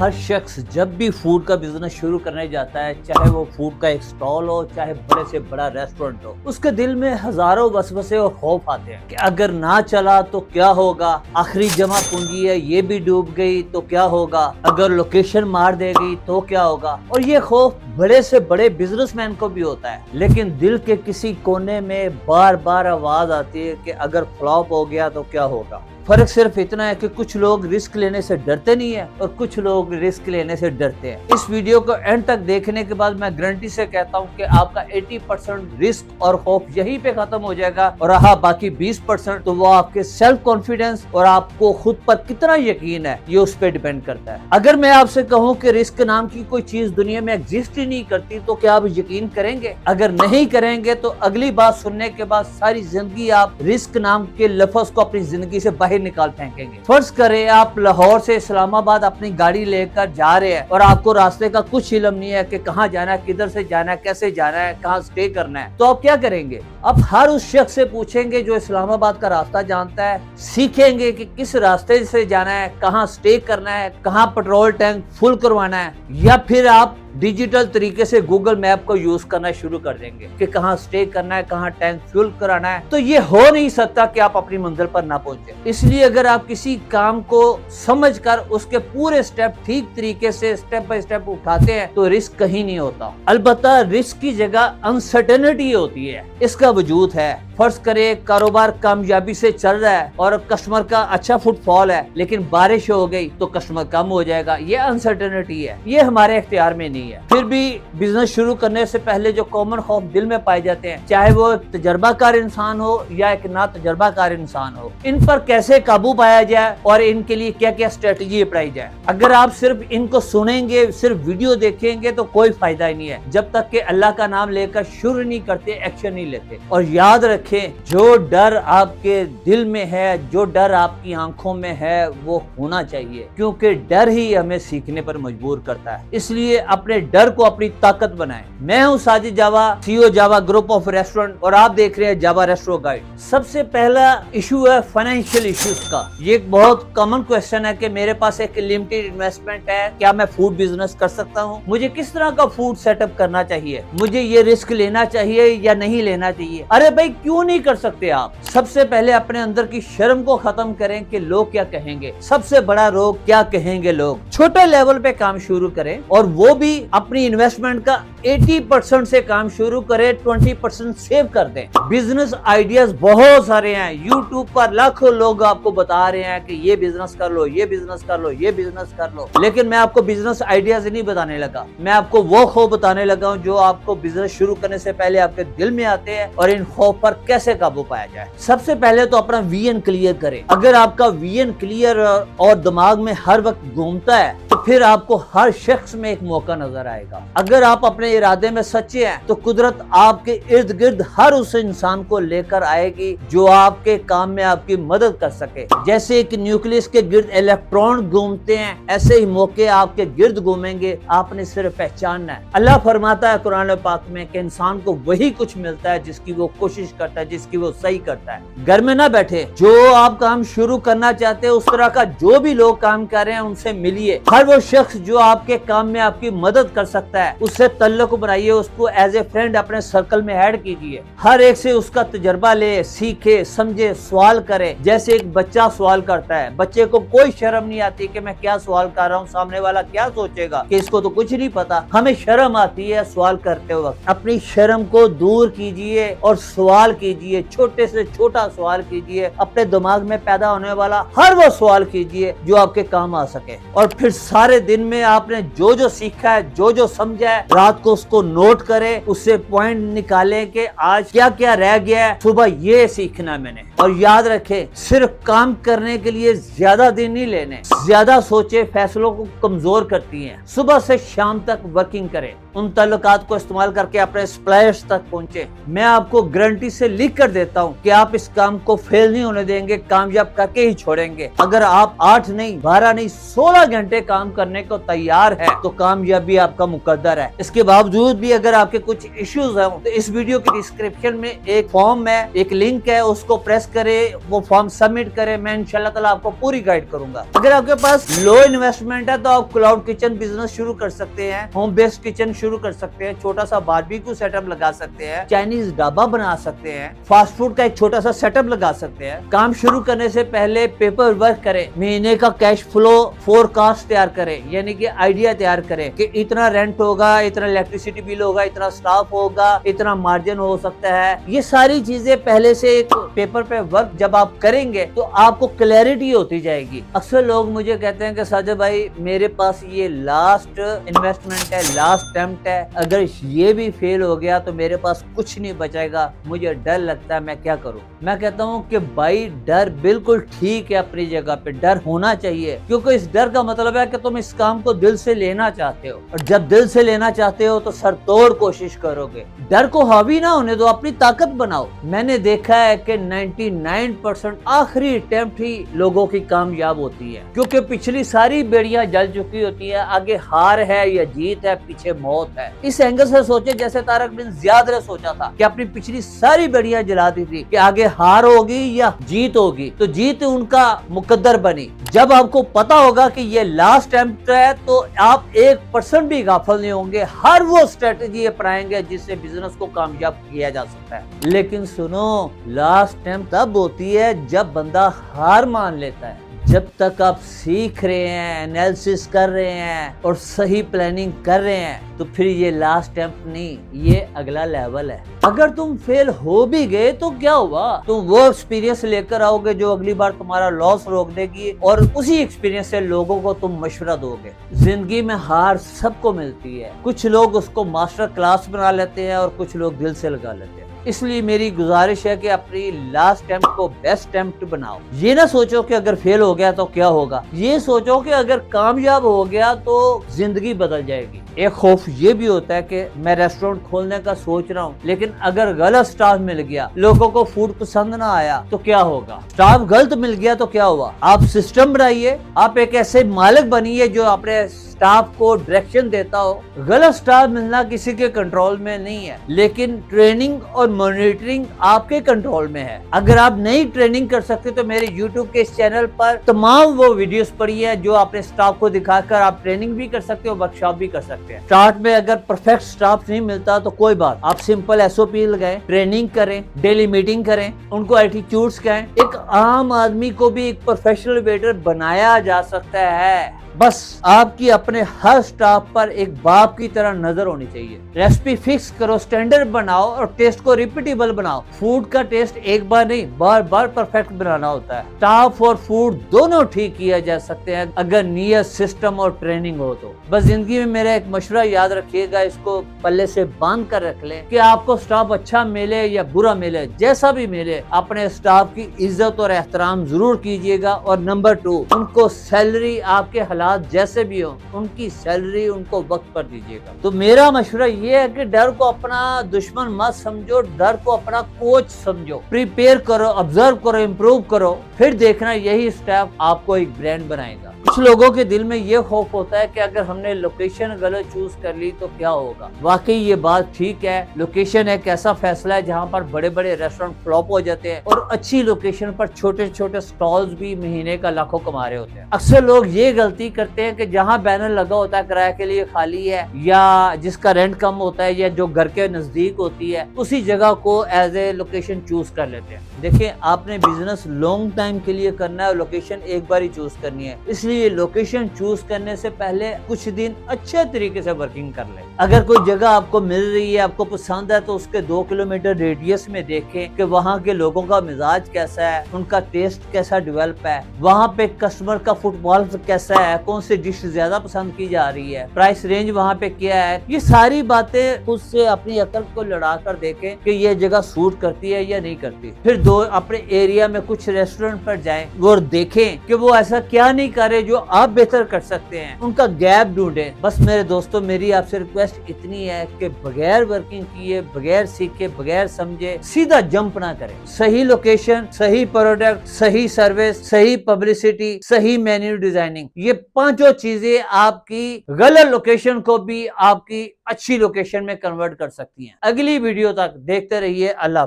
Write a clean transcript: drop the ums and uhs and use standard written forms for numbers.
ہر شخص جب بھی فوڈ کا بزنس شروع کرنے جاتا ہے، چاہے وہ فوڈ کا ایک سٹال ہو، چاہے بڑے سے بڑا ریسٹورنٹ ہو، اس کے دل میں ہزاروں وسوسے اور خوف آتے ہیں کہ اگر نہ چلا تو کیا ہوگا، آخری جمع پونجی ہے یہ بھی ڈوب گئی تو کیا ہوگا، اگر لوکیشن مار دے گئی تو کیا ہوگا۔ اور یہ خوف بڑے سے بڑے بزنس مین کو بھی ہوتا ہے، لیکن دل کے کسی کونے میں بار بار آواز آتی ہے کہ اگر فلاپ ہو گیا تو کیا ہوگا۔ فرق صرف اتنا ہے کہ کچھ لوگ رسک لینے سے ڈرتے نہیں ہیں اور کچھ لوگ رسک لینے سے ڈرتے ہیں۔ اس ویڈیو کو اینڈ تک دیکھنے کے بعد میں گارنٹی سے کہتا ہوں کہ آپ کا 80% رسک اور خوف یہیں پہ ختم ہو جائے گا، اور رہا باقی 20% تو وہ آپ کے سیلف کانفیڈنس اور آپ کو خود پر کتنا یقین ہے یہ اس پہ ڈیپینڈ کرتا ہے۔ اگر میں آپ سے کہوں کہ رسک نام کی کوئی چیز دنیا میں ایگزسٹ ہی نہیں کرتی تو کیا آپ یقین کریں گے؟ اگر نہیں کریں گے تو اگلی بات سننے کے بعد ساری زندگی آپ رسک نام کے لفظ کو اپنی زندگی سے باہر نکال پھینکیں گے۔ فرض کریں آپ لاہور سے اسلام آباد اپنی گاڑی لے کر جا رہے ہیں اور آپ کو راستے کا کچھ علم نہیں ہے کہ کہاں جانا ہے، کدھر سے جانا ہے، کیسے جانا ہے، کہاں سٹے کرنا ہے، تو آپ کیا کریں گے؟ آپ ہر اس شخص سے پوچھیں گے جو اسلام آباد کا راستہ جانتا ہے، سیکھیں گے کہ کس راستے سے جانا ہے، کہاں سٹے کرنا ہے، کہاں پیٹرول ٹینک فل کروانا ہے، یا پھر آپ ڈیجیٹل طریقے سے گوگل میپ کو یوز کرنا شروع کر دیں گے کہ کہاں سٹے کرنا ہے، کہاں ٹینک فل کرانا ہے۔ تو یہ ہو نہیں سکتا کہ آپ اپنی منزل پر نہ پہنچیں۔ اس لیے اگر آپ کسی کام کو سمجھ کر اس کے پورے سٹیپ ٹھیک طریقے سے سٹیپ بائی سٹیپ اٹھاتے ہیں تو رسک کہیں نہیں ہوتا۔ البتہ رسک کی جگہ انسرٹینٹی ہوتی ہے، اس کا وجود ہے۔ فرض کرے کاروبار کامیابی سے چل رہا ہے اور کسٹمر کا اچھا فٹ فال ہے، لیکن بارش ہو گئی تو کسٹمر کم ہو جائے گا، یہ انسرٹینٹی ہے، یہ ہمارے اختیار میں نہیں ہے۔ پھر بھی بزنس شروع کرنے سے پہلے جو کامن خوف دل میں پائے جاتے ہیں، چاہے وہ ایک تجربہ کار انسان ہو یا ایک نا تجربہ کار انسان ہو، ان پر کیسے قابو پایا جائے اور ان کے لیے کیا کیا اسٹریٹجی اپنائی جائے۔ اگر آپ صرف ان کو سنیں گے، صرف ویڈیو دیکھیں گے تو کوئی فائدہ ہی نہیں ہے، جب تک کہ اللہ کا نام لے کر شروع نہیں کرتے، ایکشن نہیں لیتے۔ اور یاد رکھیں، جو ڈر آپ کے دل میں ہے، جو ڈر آپ کی آنکھوں میں ہے، وہ ہونا چاہیے، کیونکہ ڈر ہی ہمیں سیکھنے پر مجبور کرتا ہے۔ اس لیے اپنے ڈر کو اپنی طاقت بنائیں۔ میں ہوں ساجد جاوا، CEO Java group of restaurant, اور آپ دیکھ رہے ہیں جاوا ریسٹورو گائیڈ۔ سب سے پہلا ایشو ہے فائنینشیل ایشوز کا۔ یہ ایک بہت کامن کوسچن ہے کہ میرے پاس ایک لمیٹڈ انویسٹمنٹ ہے، کیا میں فوڈ بزنس کر سکتا ہوں؟ مجھے کس طرح کا فوڈ سیٹ اپ کرنا چاہیے؟ مجھے یہ رسک لینا چاہیے یا نہیں لینا چاہیے؟ ارے بھائی کیوں نہیں کر سکتے آپ؟ سب سے پہلے اپنے اندر کی شرم کو ختم کریں کہ لوگ کیا کہیں گے۔ سب سے بڑا روگ کیا کہیں گے لوگ۔ چھوٹے لیول پہ کام شروع کریں، اور وہ بھی اپنی انویسٹمنٹ کا 80% سے کام شروع کرے، 20% سیو کر دیں۔ بزنس آئیڈیاز بہت سارے ہیں، یوٹیوب پر لاکھوں لوگ آپ کو بتا رہے ہیں کہ یہ بزنس کر لو، یہ بزنس کر لو، یہ بزنس کر لو، لیکن میں آپ کو بزنس آئیڈیاز نہیں بتانے لگا، میں آپ کو وہ خوف بتانے لگا ہوں جو آپ کو بزنس شروع کرنے سے پہلے آپ کے دل میں آتے ہیں، اور ان خوف پر کیسے قابو پایا جائے۔ سب سے پہلے تو اپنا ویژن کلیئر کریں۔ اگر آپ کا ویژن کلیئر اور دماغ میں ہر وقت گھومتا ہے تو پھر آپ کو ہر شخص میں ایک موقع نظر آئے گا۔ اگر آپ اپنے ارادے میں سچے ہیں تو قدرت آپ کے ارد گرد ہر اس انسان کو لے کر آئے گی جو آپ کے کام میں آپ کی مدد کر سکے۔ جیسے ایک نیوکلیس کے گرد الیکٹران گھومتے ہیں، ایسے ہی موقع آپ کے گرد گھومیں گے، آپ نے صرف پہچاننا ہے۔ اللہ فرماتا ہے قرآن پاک میں کہ انسان کو وہی کچھ ملتا ہے جس کی وہ کوشش کرتا ہے، جس کی وہ صحیح کرتا ہے۔ گھر میں نہ بیٹھے، جو آپ کام شروع کرنا چاہتے ہیں اس طرح کا جو بھی لوگ کام کر رہے ہیں ان سے ملیے۔ ہر وہ شخص جو آپ کے کام میں آپ کی مدد کر سکتا ہے اس سے تعلق بنائیے، اس کو ایز اے فرینڈ اپنے سرکل میں ایڈ کیجیے۔ ہر ایک سے اس کا تجربہ لے، سیکھے، سمجھے، سوال کرے۔ جیسے ایک بچہ سوال کرتا ہے، بچے کو کوئی شرم نہیں آتی کہ میں کیا سوال کر رہا ہوں، سامنے والا کیا سوچے گا، کہ اس کو تو کچھ نہیں پتا۔ ہمیں شرم آتی ہے سوال کرتے وقت، اپنی شرم کو دور کیجیے اور سوال کیجیے، چھوٹے سے چھوٹا سوال کیجیے، اپنے دماغ میں پیدا ہونے والا ہر وہ سوال کیجیے جو آپ کے کام آ سکے، اور پھر سارے دن میں آپ نے جو جو سیکھا ہے، جو جو سمجھا ہے، رات کو اس کو نوٹ کرے، اس سے پوائنٹ نکالیں کہ آج کیا کیا رہ گیا ہے، صبح یہ سیکھنا میں نے۔ اور یاد رکھیں، صرف کام کرنے کے لیے زیادہ دن نہیں لینے، زیادہ سوچے فیصلوں کو کمزور کرتی ہیں۔ صبح سے شام تک ورکنگ کریں، ان تعلقات کو استعمال کر کے اپنے سپلائرز تک پہنچے۔ میں آپ کو گارنٹی سے لکھ کر دیتا ہوں کہ آپ اس کام کو فیل نہیں ہونے دیں گے، کامیاب کر کے ہی چھوڑیں گے۔ اگر آپ 8 نہیں 12 نہیں 16 گھنٹے کام کرنے کو تیار ہے تو کامیابی آپ کا مقدر ہے۔ اس کے باوجود بھی اگر آپ کے کچھ ایشوز ہیں تو اس ویڈیو کی ڈسکرپشن میں ایک فارم ہے، ایک لنک ہے، اس کو پریس کرے, وہ فارم سبمٹ کرے. میں انشاءاللہ تعالی آپ کو پوری گائیڈ کروں گا. اگر آپ کے پاس لو انویسٹمنٹ ہے تو آپ کلاؤڈ کچن بزنس شروع کر سکتے ہیں, ہوم بیسڈ کچن شروع کر سکتے ہیں, چھوٹا سا باربیکیو سیٹ اپ لگا سکتے ہیں, چائنیز ڈھابا بنا سکتے ہیں, فاسٹ فوڈ کا ایک چھوٹا سا سیٹ اپ لگا سکتے ہیں. کام شروع کرنے سے پہلے پیپر ورک کریں, مہینے کا کیش فلو فور کاسٹ تیار کریں, یعنی کہ آئیڈیا تیار کریں کہ اتنا رینٹ ہوگا, اتنا الیکٹریسٹی بل ہوگا, اتنا سٹاف ہوگا, اتنا مارجن ہو سکتا ہے. یہ ساری چیزیں پہلے سے ایک پیپر پہ ورک جب آپ کریں گے تو آپ کو کلیئرٹی ہوتی جائے گی. اکثر لوگ مجھے کہتے ہیں کہ ساجد بھائی میرے پاس یہ لاسٹ انویسٹمنٹ ہے, لاسٹ اٹیمپٹ ہے, اگر یہ بھی فیل ہو گیا تو میرے پاس کچھ نہیں بچے گا, مجھے ڈر لگتا ہے, میں کیا کروں. میں کہتا ہوں کہ بھائی ڈر بالکل ٹھیک ہے اپنی جگہ پہ, ڈر ہونا چاہیے, کیونکہ اس ڈر کا مطلب ہے کہ تم اس کام کو دل سے لینا چاہتے ہو, اور جب دل سے لینا چاہتے ہو تو سر توڑ کوشش کرو گے. ڈر کو حاوی نہ ہونے دو, اپنی طاقت بناؤ. میں نے دیکھا ہے کہ 99% آخری اٹیمپٹ ہی لوگوں کی کامیاب ہوتی ہے, کیونکہ پچھلی ساری بیڑیاں جل چکی ہوتی ہیں, آگے ہار ہے یا جیت ہے, پیچھے موت ہے. اس اینگل سے سوچے جیسے طارق بن زیاد نے سوچا تھا کہ اپنی پچھلی ساری بیڑیاں جلا دی تھی کہ آگے ہار ہوگی یا جیت ہوگی, تو جیت ان کا مقدر بنی. جب آپ کو پتا ہوگا کہ یہ لاسٹ اٹیمپٹ ہے تو آپ 1% بھی غافل نہیں ہوں گے, ہر وہ اسٹریٹجی اپنائیں گے جس سے بزنس کو کامیاب کیا جا سکتا ہے. لیکن سنو, لاسٹ اٹیمپٹ تب ہوتی ہے جب بندہ ہار مان لیتا ہے. جب تک آپ سیکھ رہے ہیں, انالیسس کر رہے ہیں اور صحیح پلاننگ کر رہے ہیں تو پھر یہ لاسٹ اٹیمپٹ نہیں, یہ اگلا لیول ہے. اگر تم فیل ہو بھی گئے تو کیا ہوا, تم وہ ایکسپیرینس لے کر آؤ گے جو اگلی بار تمہارا لاس روک دے گی, اور اسی ایکسپیرینس سے لوگوں کو تم مشورہ دو گے. زندگی میں ہار سب کو ملتی ہے, کچھ لوگ اس کو ماسٹر کلاس بنا لیتے ہیں اور کچھ لوگ دل سے لگا لیتے ہیں. اس لیے میری گزارش ہے کہ اپنی لاسٹ اٹیمپٹ کو بیسٹ اٹیمپٹ بناؤ. یہ نہ سوچو کہ اگر فیل ہو گیا تو کیا ہوگا, یہ سوچو کہ اگر کامیاب ہو گیا تو زندگی بدل جائے گی. ایک خوف یہ بھی ہوتا ہے کہ میں ریسٹورنٹ کھولنے کا سوچ رہا ہوں, لیکن اگر غلط سٹاف مل گیا, لوگوں کو فوڈ پسند نہ آیا تو کیا ہوگا. سٹاف غلط مل گیا تو کیا ہوا. آپ سسٹم بنائیے, آپ ایک ایسے مالک بنیے جو اپنے سٹاف کو ڈائریکشن دیتا ہو. غلط سٹاف ملنا کسی کے کنٹرول میں نہیں ہے, لیکن ٹریننگ اور مانیٹرنگ آپ کے کنٹرول میں ہے. اگر آپ نئی ٹریننگ کر سکتے تو میرے یوٹیوب کے اس چینل پر تمام وہ ویڈیوز پڑھی ہے جو اپنے سٹاف کو دکھا کر آپ ٹریننگ بھی کر سکتے ہو, ورکشاپ بھی کر سکتے ہیں. سٹارٹ میں اگر پرفیکٹ سٹاف نہیں ملتا تو کوئی بات, آپ سمپل SOP لگائیں, ٹریننگ کریں, ڈیلی میٹنگ کریں, ان کو ایٹیٹیوڈز کہیں. ایک عام آدمی کو بھی ایک پروفیشنل ویٹر بنایا جا سکتا ہے, بس آپ کی اپنے ہر سٹاف پر ایک باپ کی طرح نظر ہونی چاہیے. ریسپی فکس کرو, سٹینڈرڈ بناؤ اور ٹیسٹ کو ریپیٹیبل بناؤ. فوڈ کا ٹیسٹ ایک بار نہیں, بار بار پرفیکٹ بنانا ہوتا ہے. سٹاف اور فوڈ دونوں ٹھیک کیا جا سکتے ہیں اگر نیت, سسٹم اور ٹریننگ ہو تو. بس زندگی میں میرا ایک مشورہ یاد رکھیے گا, اس کو پلے سے باندھ کر رکھ لیں کہ آپ کو سٹاف اچھا ملے یا برا ملے, جیسا بھی ملے, اپنے سٹاف کی عزت اور احترام ضرور کیجیے گا. اور نمبر 2, ان کو سیلری آپ کے حالات جیسے بھی ہوں, ان کی سیلری ان کو وقت پر دیجیے گا. تو میرا مشورہ یہ ہے کہ ڈر کو اپنا دشمن مت سمجھو, ڈر کو اپنا کوچ سمجھو. پریپیئر کرو, آبزرو کرو, امپروو کرو, پھر دیکھنا یہی سٹیپ آپ کو ایک برانڈ بنائے گا. کچھ لوگوں کے دل میں یہ خوف ہوتا ہے کہ اگر ہم نے لوکیشن غلط چوز کر لی تو کیا ہوگا. واقعی یہ بات ٹھیک ہے, لوکیشن ایک ایسا فیصلہ ہے جہاں پر بڑے بڑے ریسٹورنٹ فلاپ ہو جاتے ہیں, اور اچھی لوکیشن پر چھوٹے چھوٹے سٹالز بھی مہینے کا لاکھوں کما رہے ہوتے ہیں. اکثر لوگ یہ غلطی کرتے ہیں کہ جہاں بینر لگا ہوتا ہے کرایہ کے لیے خالی ہے, یا جس کا رینٹ کم ہوتا ہے, یا جو گھر کے نزدیک ہوتی ہے, اسی جگہ کو ایز اے لوکیشن چوز کر لیتے ہیں. دیکھیں, آپ نے بزنس لانگ ٹائم کے لیے کرنا ہے اور لوکیشن ایک بار ہی چوز کرنی ہے, اس لیے لوکیشن چوز کرنے سے پہلے کچھ دن اچھے طریقے سے ورکنگ کر لیں. اگر کوئی جگہ آپ کو مل رہی ہے, آپ کو پسند ہے, تو اس کے 2 کلومیٹر ریڈیس میں دیکھیں کہ وہاں کے لوگوں کا مزاج کیسا ہے, ان کا ٹیسٹ کیسا ڈیولپ ہے, وہاں پہ کسٹمر کا فٹ بال کیسا ہے, کون سی ڈش زیادہ پسند کی جا رہی ہے, پرائس رینج وہاں پہ کیا ہے. یہ ساری باتیں خود سے اپنی عقل کو لڑا کر دیکھیں کہ یہ جگہ سوٹ کرتی ہے یا نہیں کرتی. پھر اپنے ایریا میں کچھ ریسٹورنٹ پر جائیں اور دیکھیں کہ وہ ایسا کیا نہیں کر رہے جو آپ بہتر کر سکتے ہیں, ان کا گیپ ڈھونڈیں. بس میرے دوستوں, میری آپ سے ریکویسٹ اتنی ہے کہ بغیر ورکنگ کیے, بغیر سیکھے, بغیر سمجھے سیدھا جمپ نہ کریں. صحیح لوکیشن, صحیح پروڈکٹ, صحیح سروس, صحیح پبلسٹی, صحیح مینیو ڈیزائننگ, یہ 5 چیزیں آپ کی غلط لوکیشن کو بھی آپ کی اچھی لوکیشن میں کنورٹ کر سکتی ہیں. اگلی ویڈیو تک دیکھتے رہیے. اللہ